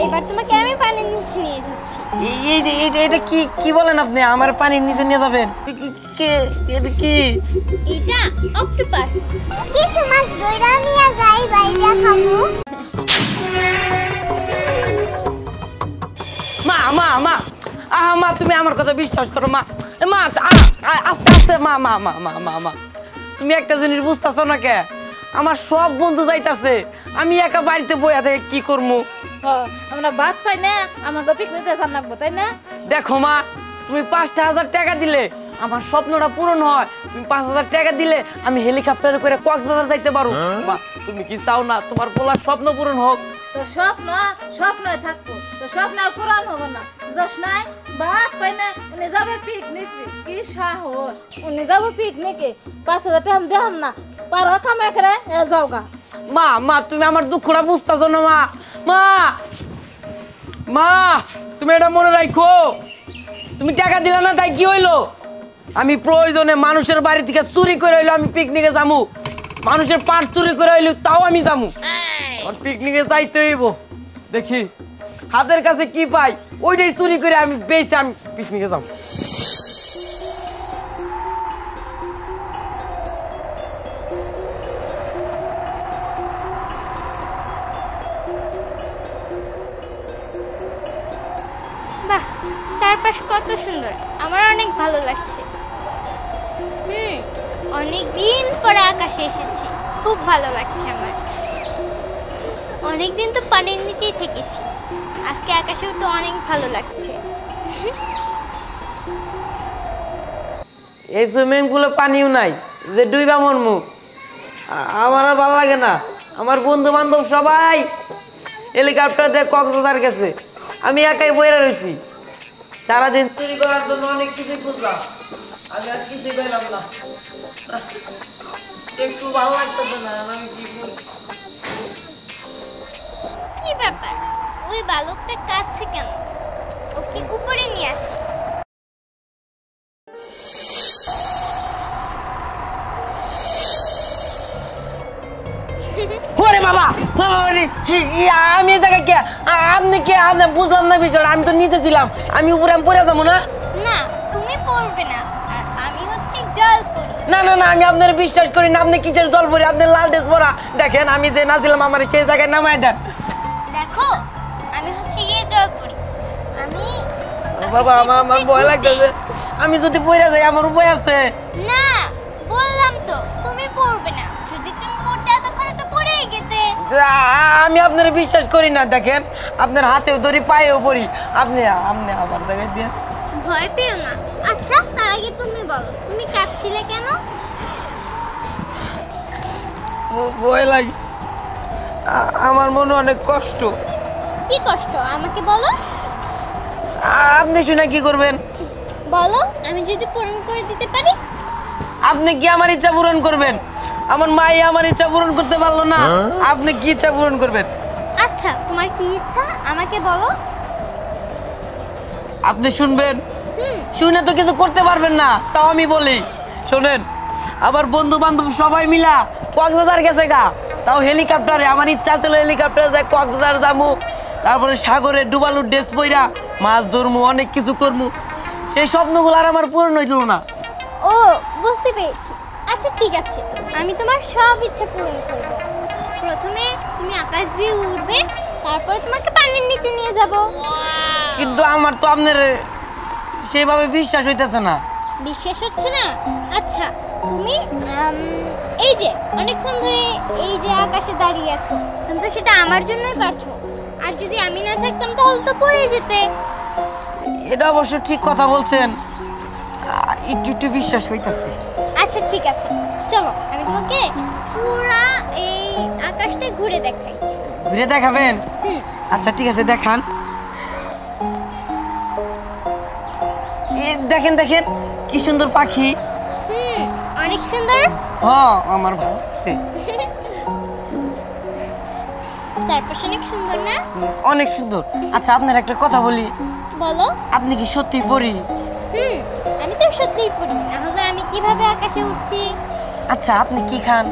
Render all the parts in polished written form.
এবার তোমাকে আমি পানির নিচে নিয়ে যাচ্ছি। এটা কি কি বলেন আপনি? আমার পানির নিচে নিয়ে যাবেন? এটা কি? এটা অক্টোপাস। কিছু মাছ ধইরা নিয়ে যাই বাইরে খাবো। মা মা মা মা তুমি আমার কথা বিশ্বাস করো মা। মা আস্তে আস্তে মা মা মা মা মা মা তুমি একটা জিনিস বুঝতেছো না কে? আমার সব বন্ধু যাইতাছে, আমি একা বাড়িতে বইয়া থেকে কি করবো? আমরা ভাত পাই না, আমাকে পিকনিকে যান লাগবো তাই না? দেখো মা, তুমি 5,000 টাকা দিলে আমার স্বপ্নটা পূরণ হয়। তুমি 5,000 টাকা দিলে আমি হেলিকপ্টারে করে কক্সবাজার যাইতে পারো। মা তুমি কি চাও না তোমার পোলার স্বপ্ন পূরণ হোক? তো স্বপ্নই থাকবো, তো স্বপ্ন আর পূরণ হবে না। যশ নাই ভাত পাই না, উনি যাবে পিকনিকে। কি সাহস, উনি যাবো পিকনিকে। 5,000 টাকা দেখাম না, পারো কামে করে যাও গা। মা মা তুমি আমার দুঃখটা বুঝতেছো না মা। মা মা তুমি এটা মনে রাখো, তুমি টাকা দিলে না তাই কি হইলো? আমি প্রয়োজনে মানুষের বাড়ি থেকে চুরি করে হইলো আমি পিকনিকে যাবো, মানুষের পাট চুরি করে হইলো তাও আমি যাবো। আমার পিকনিকে যাইতে হইব, দেখি হাতের কাছে কি পাই ওইটাই চুরি করে আমি বেঁচে আমি পিকনিকে যাবো। বাহ, চারপাশ কত সুন্দর, আমার অনেক ভালো লাগছে। অনেক দিন পরে আকাশে এসেছি, খুব ভালো লাগছে আমার। অনেক দিন তো পানির নিচেই থেকেছি, আজকে আকাশে উঠতে অনেক ভালো লাগছে। এই সুইমিং পুলে পানিও নাই যে ডুইবা মরমু, আমার আর ভালো লাগে না। আমার বন্ধু বান্ধব সবাই হেলিকপ্টার দিয়ে কক্সবাজার গেছে, আমি একাই বইরা রয়েছি। সারাদিন চুরি করার জন্য অনেক কিছু খুঁজলাম, আমি আর কিছুই পেলাম না। একটু ভালো লাগতেছে না, আমি কি করি? কি ব্যাপার, ওই বালকটা কাছে কেন? ওকে উপরে নিয়ে আসি। ওরে বাবা, আমি এই জায়গায় কে? আপনি কে? আপনি বুঝলাম না বিষয়টা। আমি তো নিচে ছিলাম, আমি উপরে আমি পড়ে যাবো না? না, তুমি পড়বে না, আর আমি হচ্ছে জলপরি। না না না, আমি আপনার বিশ্বাস করি না। আপনি কিসের জল পরি? আপনি লাল ড্রেস পরা। দেখেন আমি যে নাছিলাম আমার সেই জায়গায় নামাই দেন। দেখো, আমি হচ্ছে জলপরি। আমি বাবা আমার ভয় লাগতেছে, আমি যদি পড়ে যাই আমার উপায় আছে? না, বললাম তো তুমি পড়বে না। যদি তুমি পড়তে তখন তো পড়েই গেতে। আমি আপনার বিশ্বাস করি না। দেখেন আপনার হাতেও ধরি, পায়েও পড়ি, আপনি আপনি আবার জায়গায় দিয়ে। ভয় পেও না। আচ্ছা, তার আগে তুমি বলো, তুমি কাঁদছিলে কেন? ভয় লাগে, আমার মনে অনেক কষ্ট। কি কষ্ট আমাকে বলো। আপনি শুনে কি করবেন? বলো, আমি যদি পূরণ করে দিতে পারি। আপনি কি আমার ইচ্ছা পূরণ করবেন? আমার মাই আমার ইচ্ছা পূরণ করতে পারলো না, আপনি কি ইচ্ছা পূরণ করবেন? আচ্ছা, তোমার কি ইচ্ছা আমাকে বলো। আপনি শুনবেন? শুনে তো কিছু করতে পারবেন না, তাও আমি বলি শোনেন। আমার বন্ধু বান্ধব সবাই মিলা কক্সবাজার গেছে গা, তাও হেলিকপ্টারে। আমার ইচ্ছা ছিল হেলিকপ্টারে যাই কক্সবাজার যাবো, তারপরে সাগরে ডুবালুর ড্রেস পইরা মাছ ধরমু, অনেক কিছু করবো। সেই স্বপ্নগুলো আর আমার পূরণ হইল না। ও, বুঝতে পেরেছি। আচ্ছা ঠিক আছে, আমি তোমার সব ইচ্ছা পূরণ করব। প্রথমে তুমি আকাশ দিয়ে উড়বে, তারপরে তোমাকে পানির নিচে নিয়ে যাব। কিন্তু আমার তো আপনার সেইভাবে বিশ্বাস হইতেছে না। বিশ্বাস হচ্ছে না? আচ্ছা, তুমি এই যে অনেকক্ষণ ধরে এই যে আকাশে দাঁড়িয়ে আছো, কিন্তু সেটা আমার জন্যই পারছো। আর যদি আমি না থাকতাম তাহলে তো পড়ে যেতে। এটা অবশ্য ঠিক কথা বলছেন, একটু একটু বিশ্বাস হইতেছে। আচ্ছা ঠিক আছে, চলো আমি তোমাকে পুরা এই আকাশটা ঘুরে দেখাই। ঘুরে দেখাবেন? আচ্ছা ঠিক আছে, দেখান। দেখেন দেখেন কি সুন্দর পাখি। অনেক সুন্দর। হ্যাঁ, আমার ভালো লাগছে। চারপাশে অনেক সুন্দর না? অনেক সুন্দর। আচ্ছা আপনার একটা কথা বলি। বলো। আপনি কি সত্যি পড়ি? আমি তো সত্যিই পড়ি, না হলে আমি কিভাবে আকাশে উঠছি? আচ্ছা আপনি কি খান?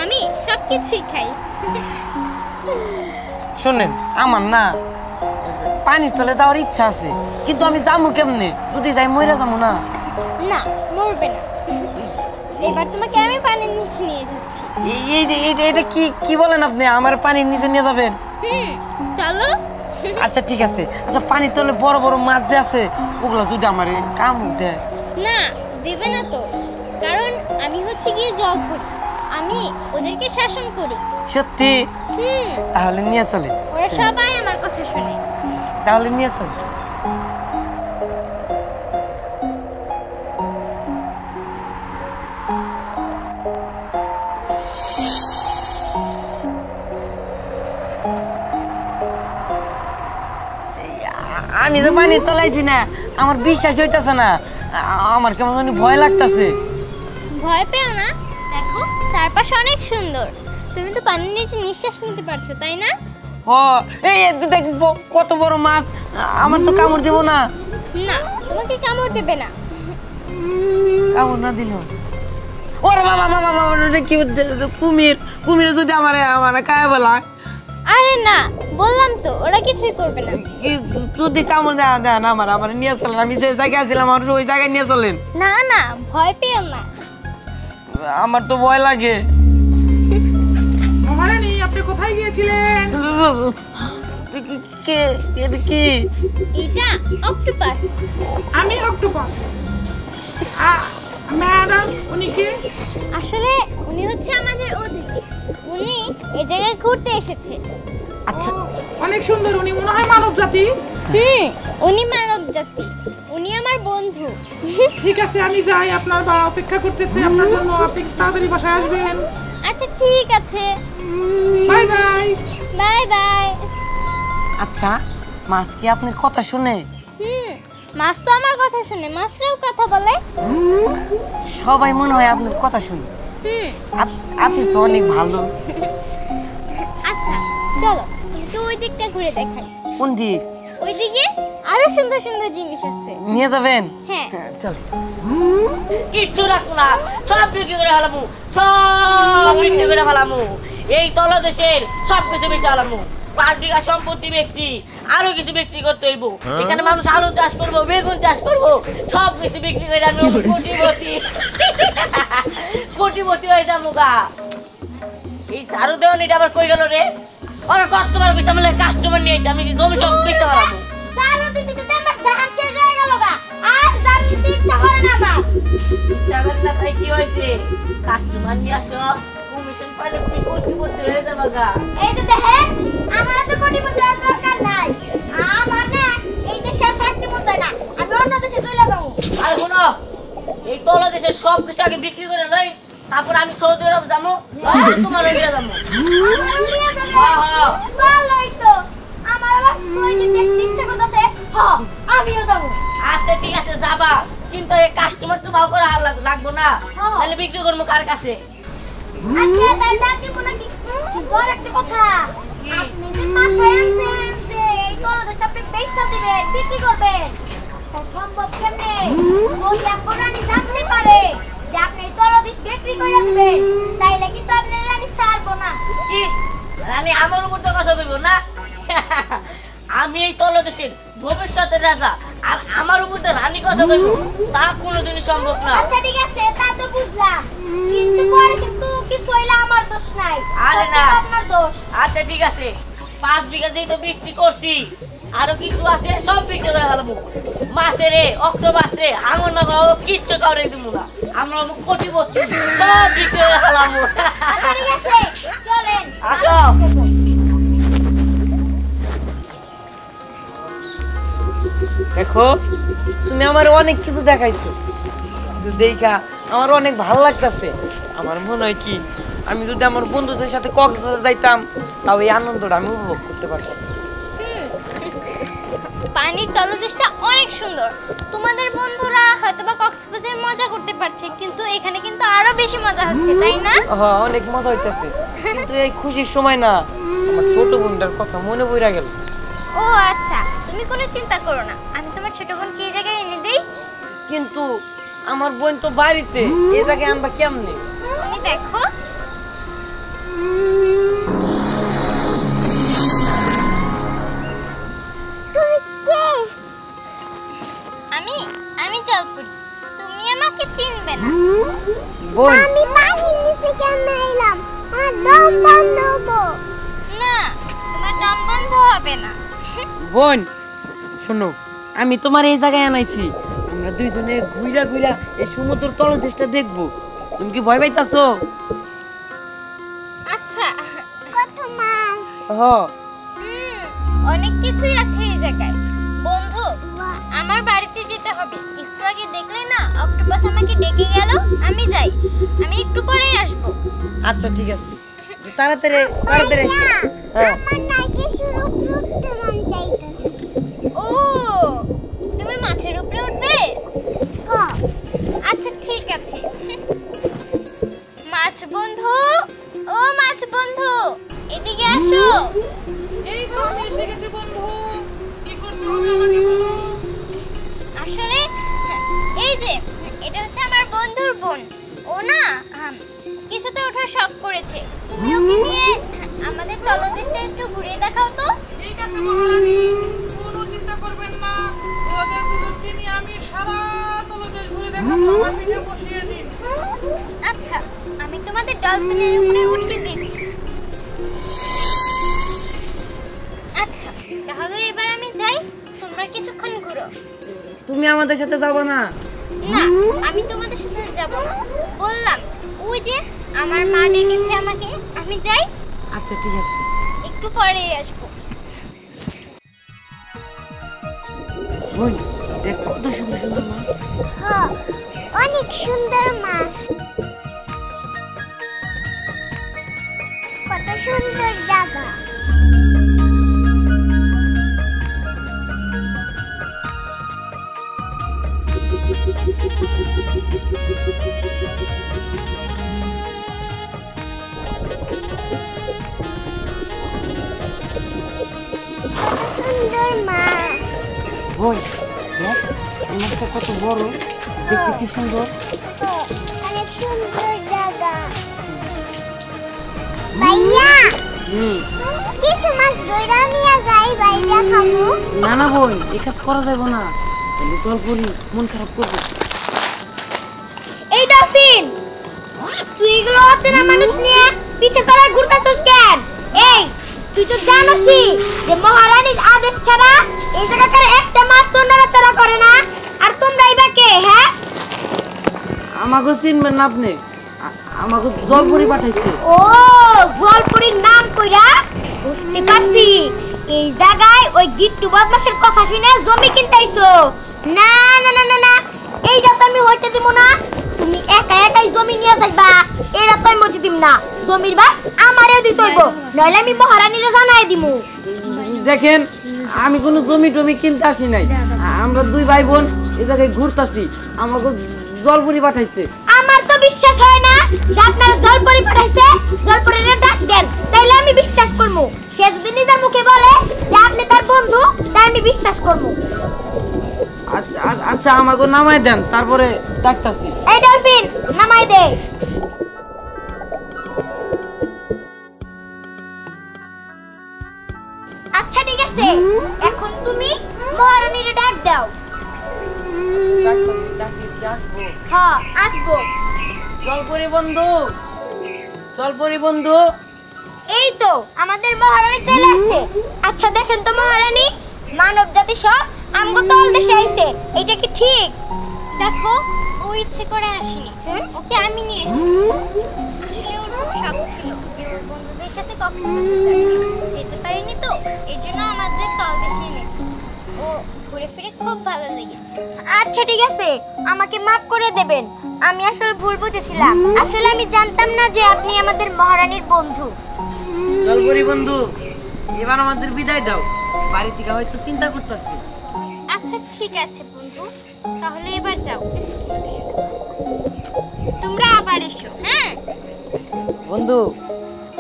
আমি সবকিছুই খাই। শোনেন, আমার না পানির তলে যাওয়ার ইচ্ছা আছে, কিন্তু আমি যাবো কেমনে? যদি যাই মরে যাবো না? না, মরবে না। এবার তোমাকে আমি পানির নিচে নিয়ে যাচ্ছি। এটা কি কি বলেন আপনি? আমার পানির নিচে নিয়ে যাবেন? চলো। আচ্ছা ঠিক আছে। আচ্ছা, পানির তলে বড় বড় মাছ যে আছে, ওগুলো যদি আমার কামড় দেয়? না, দেবে না তো, কারণ আমি হচ্ছে গিয়ে জল করি, আমি ওদেরকে শাসন করি। সত্যি? তাহলে নিয়ে চলে। ওরা সবাই আমার কথা শুনে। তাহলে নিয়ে চলে। আমি তো পানির তলাইছি না, আমার বিশ্বাস হইতাছে না, আমার কেমন জানি ভয় লাগতাছে। ভয় পেও না, দেখো চারপাশে অনেক সুন্দর, তুমি তো পানির নিচে নিঃশ্বাস নিতে পারছো, তাই না? ও এই দেখবো কত বড় মাছ, আমার তো কামড় দেবো না? না, তোমাকে কামড় দেবে না। কামড় না দিল? ওরে বাবা বাবা বাবা, কি কুমির, কুমির যদি আমার কায়া বলা? আরে না, বললাম তো ওরা কিছুই করবে না। যদি কামড় দেয় না আমার নিয়ে চলেন, আমি যে জায়গায় ছিলাম আমার ওই জায়গায় নিয়ে চলেন। না না, ভয় পেও না। আমার তো ভয় লাগে। মহারানী, আপনি কোথায় গিয়েছিলেন? কি এটা অক্টোপাস। আমি অক্টোপাস। ম্যাডাম, উনি কে? আসলে উনি হচ্ছে আমাদের অতিথি, উনি এই জায়গায় ঘুরতে এসেছে। আচ্ছা, অনেক সুন্দর। উনি মনে হয় মানব জাতি। উনি মানব জাতি, উনি আমার বন্ধু। ঠিক আছে, আমি যাই, আপনার বা অপেক্ষা করতেছে আপনার জন্য, আপনি তাড়াতাড়ি বাসায় আসবেন। আচ্ছা ঠিক আছে, বাই বাই। Bye bye. আচ্ছা, মাছ কি আপনার কথা শুনে? মাছ তো আমার কথা শুনে, মাছরাও কথা বলে। সবাই মনে হয় আপনার কথা শুনে। আপনি তো অনেক ভালো। আচ্ছা চলো, তো ওই দিকটা ঘুরে দেখাই। কোন দিক? ওইদিকে আরো সুন্দর সুন্দর জিনিস আছে। নিয়ে যাবেন? হ্যাঁ চল। কিচ্ছু রাখবো না, সব বিক্রি করে ফেলামু, সব বিক্রি করে ফেলামু। এই তলদেশের সব কিছু বেশি ফেলামু। 5 বিঘা সম্পত্তি বেচছি, আরো কিছু বিক্রি করতে হইব। এখানে মানুষ আলু চাষ করবো, বেগুন চাষ করবো, সব কিছু বিক্রি করে আমি কোটিপতি কোটিপতি হয়ে যাবো গা। এই সারু দেওয়ান এটা আবার কই গেল রে? ওরা কতবার কইছে আমি কাস্টমার নিয়ে আমি জমি সব বেচতে পারবো। সারো দিতে দিতে আমার সাহান শেষ হয়ে গেল গা, আর জান দিতে ইচ্ছা করে না আমার। ইচ্ছা করে না তাই কি হয়েছে? কাস্টমার নিয়ে আসো, কমিশন পাইলে তুমি কোটিপতি হয়ে যাবে গা। এই যে দেখেন, আমার তো কোটিপতি হওয়ার দরকার নাই, আমার না এই দেশে থাকতে মন চায় না, আমি অন্য দেশে চলে যাবো। আর শোনো, এই তলদেশের সব কিছু আগে বিক্রি করে লই, তারপর আমি সৌদি আরব যাবো, তোমার নিয়ে যাবো। আমার নিয়ে যাবে? হ্যাঁ হ্যাঁ, ভালোই তো, আমার আবার সৌদি দেখতে ইচ্ছা করতেছে। হ্যাঁ, আমিও যাবো। আচ্ছা ঠিক আছে যাবা, কিন্তু এই কাস্টমার তো ভাও করা লাগবো না, তাহলে বিক্রি করবো কার কাছে? আচ্ছা তাই ডাকি মনে কি বড় একটা কথা, আপনি যে মাথায় আনছেন যে এই তলদেশ আপনি বেচতে দিবেন, বিক্রি করবেন, সম্ভব কেমনে? যদি এখন রানী জানতে পারে যে আপনি এই তলদেশ বিক্রি করে দিবেন, তাইলে কিন্তু আপনি রানী ছাড়বো না। কি রানী আমার উপর তো কথা বলবো না? আমি এই তলদেশের ভবিষ্যতের রাজা, আর আমার উপর তো রানী কথা বলবো, তা কোনোদিনই সম্ভব না। আচ্ছা ঠিক আছে, তা তো বুঝলাম, কিন্তু পরে কিন্তু কিছু হইলে আমার দোষ নাই, আরে সব না। তো আপনার দোষ। আচ্ছা ঠিক আছে, 5 বিঘা দিয়ে তো বিক্রি করছি, আরো কিছু আছে সব বিক্রি করে ফেলাবো। মাছে রে, অক্টোপাস রে, আঙুর না খাও, কিচ্ছু কাউরে দিব না, আমরা কোটিপতি, সব বিক্রি করে ফেলাবো। আচ্ছা ঠিক আছে, চলেন আসো। দেখো, তুমি আমার অনেক কিছু দেখাইছো, কিছু দেখা আমার অনেক ভালো লাগতেছে। আমার মনে হয় কি, আমি যদি আমার বন্ধুদের সাথে কক্সবাজার যাইতাম, তাও এই আনন্দটা আমি উপভোগ করতে পারতাম। পানির তলদেশটা অনেক সুন্দর, তোমাদের বন্ধুরা হয়তোবা কক্সবাজারে মজা করতে পারছে, কিন্তু এখানে কিন্তু আরো বেশি মজা হচ্ছে, তাই না? হ্যাঁ, অনেক মজা হইতেছে, কিন্তু এই খুশির সময় না আমার ছোট বোনটার কথা মনে পড়ে গেল। ও আচ্ছা, তুমি কোনো চিন্তা করো না, আমি তোমার ছোট বোনকে এই জায়গায় এনে দেই। কিন্তু আমার বোন তো বাড়িতে, এই জায়গায় আনবা কেমনে? তুমি দেখো, বোন আমি পানির নিচে কেমনে এলাম? আমার দম বন্ধ হবো। না, তোমার দম বন্ধ হবে না। বোন শোনো, আমি তোমার এই জায়গায় আনাইছি, আমরা দুইজনে ঘুইরা ঘুইরা এই সমুদ্র তলদেশটা দেখবো। তুমি কি ভয় পাইতাছো? আচ্ছা, কত মাছ? হ অনেক কিছুই আছে এই জায়গায়। বন্ধু, আমার বাড়িতে যেতে হবে। একটু আগে দেখলে না অক্টোপাস আমাকে ডেকে গেল। আমি যাই, আমি একটু পরেই আসবো। আচ্ছা ঠিক আছে, তাড়াতাড়ি তাড়াতাড়ি এসো। হ্যাঁ আমার নাকি শুরু উঠতে মন চাইতেছে। ও, তুমি মাছের উপরে উঠবে? হ্যাঁ। আচ্ছা ঠিক আছে। মাছ বন্ধু, ও মাছ বন্ধু, এদিকে আসো। এই তো আমি এসে গেছি বন্ধু, কি করতে হবে আমাকে বলো। আসলে এই যে এটা হচ্ছে আমার বন্ধুর বোন। ও না কিছুতে ওঠার শখ করেছে। তুমি ওকে নিয়ে আমাদের তলদেশটা একটু ঘুরিয়ে দেখাও তো। ঠিক আছে মহারানী, কোনো চিন্তা করবেন না, ওদের দুজনকে নিয়ে আমি সারা তলদেশ ঘুরে দেখাবো। আমার পিঠে বসিয়ে দিন। আচ্ছা, আমি তোমাদের ডলফিনের উপরে উঠিয়ে দিচ্ছি। আচ্ছা, তাহলে এবার আমি যাই, তোমরা কিছুক্ষণ ঘুরো। তুমি আমাদের সাথে যাবো না? না, আমি তোমাদের সাথে যাব না। বললাম, ওই যে আমার মা ডেকেছে আমাকে, আমি যাই, আচ্ছা ঠিক আছে। একটু পরেই আসবো। বোন দেখ কত সুন্দর সুন্দর মাছ। হ্যাঁ, অনেক সুন্দর মাছ। কত সুন্দর জায়গা। কত সুন্দর মাছ। বোন দেখ এই মাছটা কত বড়, দেখতে কি সুন্দর। হ্যাঁ, অনেক সুন্দর জায়গা। ভাইয়া, কিছু মাছ ধইরা নিয়ে যাই, ভাইয়া খাবো। না না বোন, এই কাজ করা যাবে না, তাহলে জল পড়ি মন খারাপ করবে। এই ডলফিন, তুই এগুলো অচেনা মানুষ নিয়ে পিঠে চড়ায় ঘুরতেছিস কেন? এই, তুই তো জানোসই যে মহারানীর আদেশ ছাড়া এই জায়গাকার একটা মাছ তো নড়াচড়া করে না। আর তোমরাই বা কে? হ্যাঁ, আমাকে চিনবেন না আপনি? আমাকে জলপুরি পাঠাইছে। ও জলপুরির নাম কইরা বুঝতে পারছি। এই জায়গায় ওই গিট্টু বদমাশের কথা শুনে জমি কিনতেইছো। না না না না না, এইটা তো আমি হইতে দিব না। তুমি একা একাই জমি নিয়ে যাইবা, এটা তো আমি মতে দিব না। জমির ভাগ আমারে দিতে হইব, নইলে আমি মহারানীরে জানাই দিমু। দেখেন, আমি কোনো জমি টমি কিনতে আসি নাই, আমরা দুই ভাই বোন এই জায়গায় ঘুরতাছি, আমাকে জলপুরি পাঠাইছে। আমার তো বিশ্বাস হয় না যে আপনারা জলপরি পাঠাইছে। জলপরিরে ডাক দেন, তাইলে আমি বিশ্বাস করবো। সে যদি নিজের মুখে বলে যে আপনি তার বন্ধু, তাই আমি বিশ্বাস করবো। আচ্ছা আচ্ছা, আমাকে নামাই দেন, তারপরে ডাকতাছি। এই ডলফিন, নামাই দে। আচ্ছা ঠিক আছে, এখন তুমি মহারানীরে ডাক দাও। ডাকতাছি, ডাকিছি, আসবো। হ্যাঁ, আসবো। জলপুরি বন্ধু, জলপুরি বন্ধু। এই তো আমাদের মহারানী চলে আসছে। আচ্ছা দেখেন তো মহারানী, মানব জাতি সব আমগো তল দেশে আইছে, এটা কি ঠিক? দেখো, ও ইচ্ছে করে আসেনি, ওকে আমি নিয়ে এসেছি। আসলে ওর খুব শখ ছিল যে ওর বন্ধুদের সাথে কক্সবাজার যাবে, যেতে পারিনি তো এর জন্য আমাদের তল দেশে এনেছি। ও ঘুরে ফিরে খুব ভালো লেগেছে। আচ্ছা ঠিক আছে, আমাকে মাফ করে দেবেন, আমি আসলে ভুল বুঝেছিলাম। আসলে আমি জানতাম না যে আপনি আমাদের মহারানীর বন্ধু। জলপুরি বন্ধু, এবার আমাদের বিদায় দাও, বাড়ি থেকে হয়তো চিন্তা করতেছি। আচ্ছা ঠিক আছে বন্ধু, তাহলে এবার যাও। তোমরা আবার এসো। হ্যাঁ বন্ধু,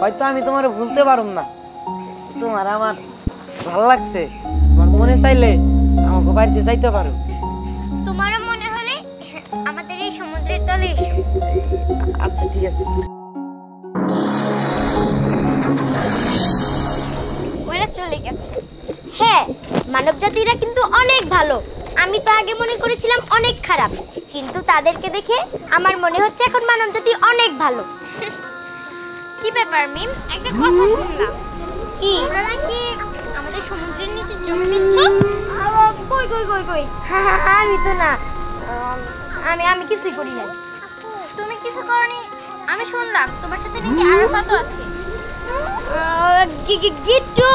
হয়তো আমি তোমার ভুলতে পারুম না, তোমার আমার ভালো লাগছে, আমার মনে চাইলে আমাকে বাড়িতে যাইতে পারো। তোমারও মনে হলে আমাদের এই সমুদ্রের তলে এসো। আচ্ছা ঠিক আছে। ওরা চলে গেছে। হ্যাঁ, মানব জাতিরা কিন্তু অনেক ভালো। আমি তো আগে মনে করেছিলাম অনেক খারাপ, কিন্তু তাদেরকে দেখে আমার মনে হচ্ছে এখন মানবজাতি অনেক ভালো। কি ব্যাপার মিম, একটা কথা শুনলাম, কি? তোমরা নাকি আমাদের সমুদ্রের নিচে জমি নিচ্ছ? কই কই কই কই, আমি তো না, আমি কিছুই করি না। তুমি কিছু করনি? আমি শুনলাম তোমার সাথে নাকি আরাফাতও আছে। গিট্টু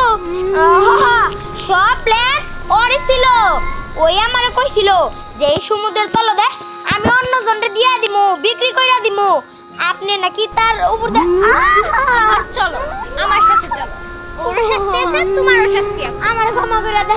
সব প্ল্যান ওরে ছিল। ওই আমারে কইছিল যে এই সমুদ্রের তলদেশ আমি অন্য জনরে দিয়া দিমু, বিক্রি কইরা দিমু। আপনি নাকি তার উপর চলো আমার সাথে চলো, ওরও শাস্তি আছে তোমারও শাস্তি আছে। আমার ক্ষমা করে দে।